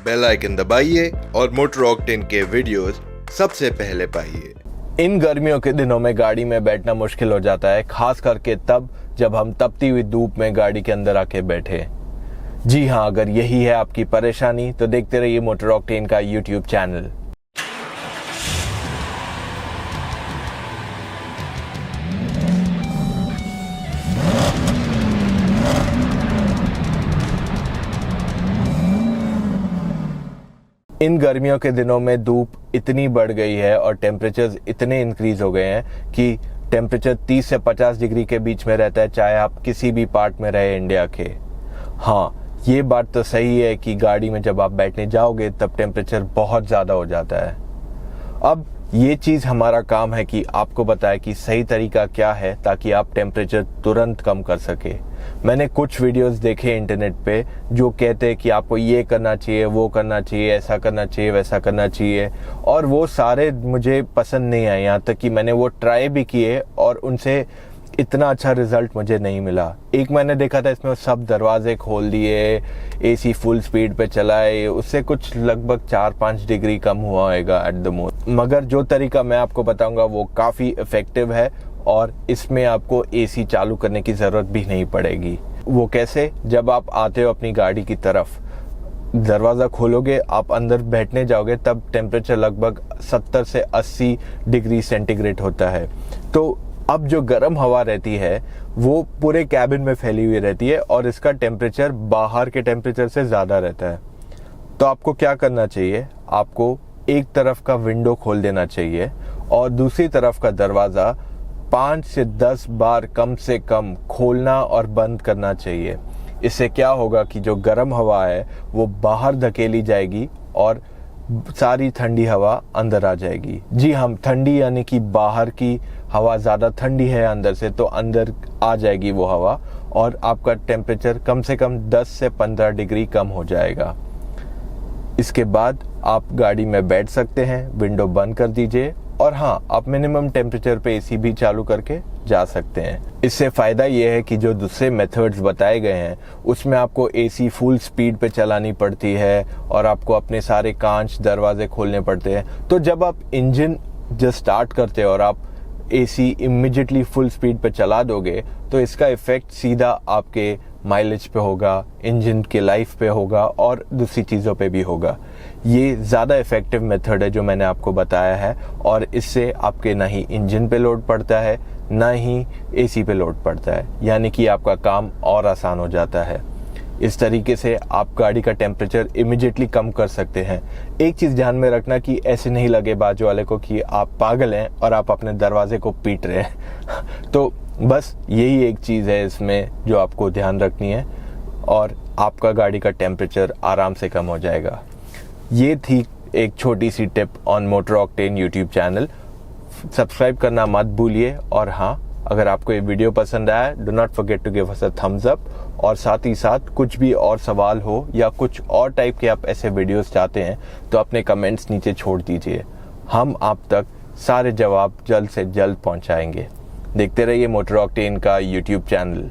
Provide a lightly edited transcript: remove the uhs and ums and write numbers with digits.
Bell icon दबाइए और motor octane के वीडियोस सबसे पहले पाइए। इन गर्मियों के दिनों में गाड़ी में बैठना मुश्किल हो जाता है, खास करके तब जब हम तपती हुई धूप में गाड़ी के अंदर आके बैठे। जी हाँ, अगर यही है आपकी परेशानी तो देखते रहिए मोटर ऑक्टेन का यूट्यूब चैनल। इन गर्मियों के दिनों में धूप इतनी बढ़ गई है और टेम्परेचर्स इतने इंक्रीज हो गए हैं कि टेम्परेचर 30 से 50 डिग्री के बीच में रहता है, चाहे आप किसी भी पार्ट में रहे इंडिया के। हाँ, ये बात तो सही है कि गाड़ी में जब आप बैठने जाओगे तब टेम्परेचर बहुत ज़्यादा हो जाता है। अब ये चीज़ हमारा काम है कि आपको बताए कि सही तरीका क्या है ताकि आप टेम्परेचर तुरंत कम कर सके। मैंने कुछ वीडियोस देखे इंटरनेट पे जो कहते हैं कि आपको ये करना चाहिए, वो करना चाहिए, ऐसा करना चाहिए, वैसा करना चाहिए, और वो सारे मुझे पसंद नहीं आए। यहाँ तक कि मैंने वो ट्राई भी किए और उनसे इतना अच्छा रिजल्ट मुझे नहीं मिला। एक मैंने देखा था, इसमें सब दरवाजे खोल दिए, एसी फुल स्पीड पे चलाए, उससे कुछ लगभग 4-5 डिग्री कम हुआ होगा एट द मोस्ट। मगर जो तरीका मैं आपको बताऊंगा वो काफ़ी इफ़ेक्टिव है और इसमें आपको एसी चालू करने की ज़रूरत भी नहीं पड़ेगी। वो कैसे? जब आप आते हो अपनी गाड़ी की तरफ, दरवाज़ा खोलोगे, आप अंदर बैठने जाओगे, तब टेम्परेचर लगभग 70 से 80 डिग्री सेंटीग्रेड होता है। तो अब जो गर्म हवा रहती है वो पूरे कैबिन में फैली हुई रहती है और इसका टेम्परेचर बाहर के टेम्परेचर से ज़्यादा रहता है। तो आपको क्या करना चाहिए? आपको एक तरफ का विंडो खोल देना चाहिए और दूसरी तरफ का दरवाज़ा 5 से 10 बार कम से कम खोलना और बंद करना चाहिए। इससे क्या होगा कि जो गर्म हवा है वो बाहर धकेली जाएगी और सारी ठंडी हवा अंदर आ जाएगी। जी हम ठंडी यानी कि बाहर की हवा ज़्यादा ठंडी है अंदर से, तो अंदर आ जाएगी वो हवा और आपका टेम्परेचर कम से कम 10 से 15 डिग्री कम हो जाएगा। इसके बाद आप गाड़ी में बैठ सकते हैं, विंडो बंद कर दीजिए और हाँ, आप मिनिमम टेम्परेचर पे एसी भी चालू करके जा सकते हैं। इससे फ़ायदा ये है कि जो दूसरे मेथड्स बताए गए हैं उसमें आपको एसी फुल स्पीड पे चलानी पड़ती है और आपको अपने सारे कांच दरवाजे खोलने पड़ते हैं। तो जब आप इंजन जस्ट स्टार्ट करते हो और आप एसी इमीडिएटली फुल स्पीड पे चला दोगे तो इसका इफ़ेक्ट सीधा आपके माइलेज पे होगा, इंजन के लाइफ पे होगा और दूसरी चीज़ों पे भी होगा। ये ज़्यादा इफ़ेक्टिव मेथड है जो मैंने आपको बताया है और इससे आपके ना ही इंजन पे लोड पड़ता है ना ही एसी पे लोड पड़ता है, यानी कि आपका काम और आसान हो जाता है। इस तरीके से आप गाड़ी का टेम्परेचर इमीडिएटली कम कर सकते हैं। एक चीज़ ध्यान में रखना कि ऐसे नहीं लगे बाजू वाले को कि आप पागल हैं और आप अपने दरवाजे को पीट रहे हैं। तो बस यही एक चीज़ है इसमें जो आपको ध्यान रखनी है और आपका गाड़ी का टेम्परेचर आराम से कम हो जाएगा। ये थी एक छोटी सी tip on motor octane YouTube channel. Subscribe करना मत भूलिए और हाँ, अगर आपको ये वीडियो पसंद आया, do not forget to give us a thumbs up. और साथ ही साथ कुछ भी और सवाल हो या कुछ और टाइप के आप ऐसे वीडियोस चाहते हैं तो अपने कमेंट्स नीचे छोड़ दीजिए। हम आप तक सारे जवाब जल्द से जल्द पहुंचाएंगे। देखते रहिए मोटर ऑक्टेन का यूट्यूब चैनल।